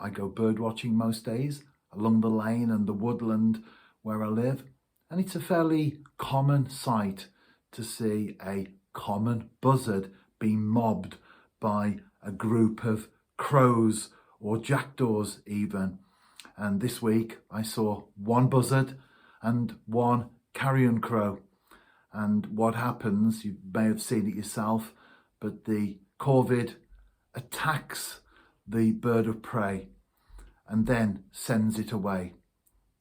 I go bird watching most days along the lane and the woodland where I live, and it's a fairly common sight to see a common buzzard being mobbed by a group of crows or jackdaws even. And this week I saw one buzzard and one carrion crow. And what happens, you may have seen it yourself, but the corvid attacks the bird of prey and then sends it away.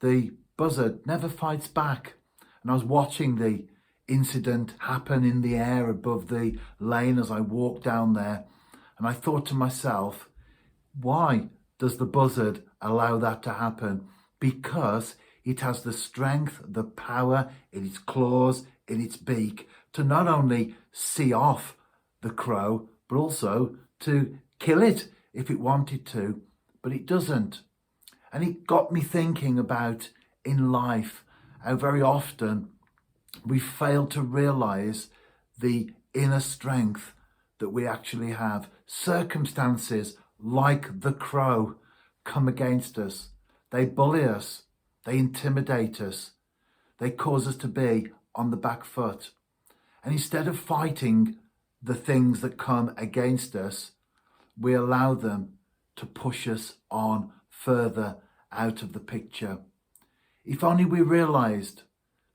The buzzard never fights back. And I was watching the incident happen in the air above the lane as I walked down there. And I thought to myself, why does the buzzard allow that to happen? Because it has the strength, the power in its claws, in its beak, to not only see off the crow, but also to kill it if it wanted to, but it doesn't. And it got me thinking about in life how very often we fail to realize the inner strength that we actually have. Circumstances like the crow come against us. They bully us. They intimidate us. They cause us to be on the back foot. And instead of fighting the things that come against us, we allow them to push us on further out of the picture. If only we realized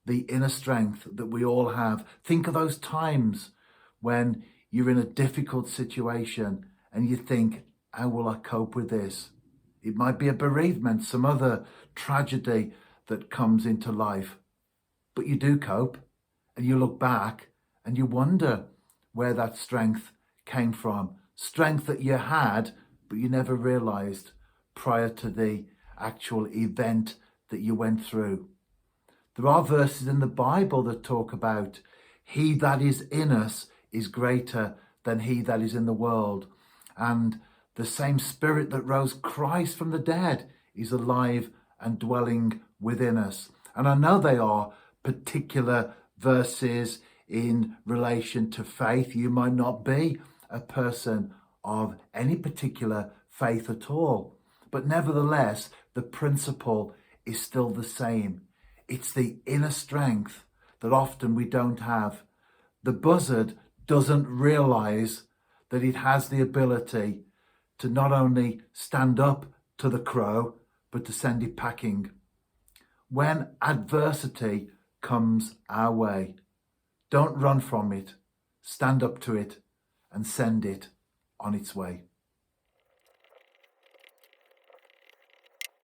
the inner strength that we all have. Think of those times when you're in a difficult situation and you think, how will I cope with this? It might be a bereavement, some other tragedy that comes into life. But you do cope, and you look back and you wonder where that strength came from. Strength that you had, but you never realized prior to the actual event that you went through. There are verses in the Bible that talk about he that is in us is greater than he that is in the world. And the same spirit that rose Christ from the dead is alive and dwelling within us. And I know they are particular verses in relation to faith. You might not be a person of any particular faith at all, but nevertheless, the principle is still the same. It's the inner strength that often we don't have. The buzzard doesn't realize that it has the ability to not only stand up to the crow, but to send it packing. When adversity comes our way, don't run from it. Stand up to it and send it on its way.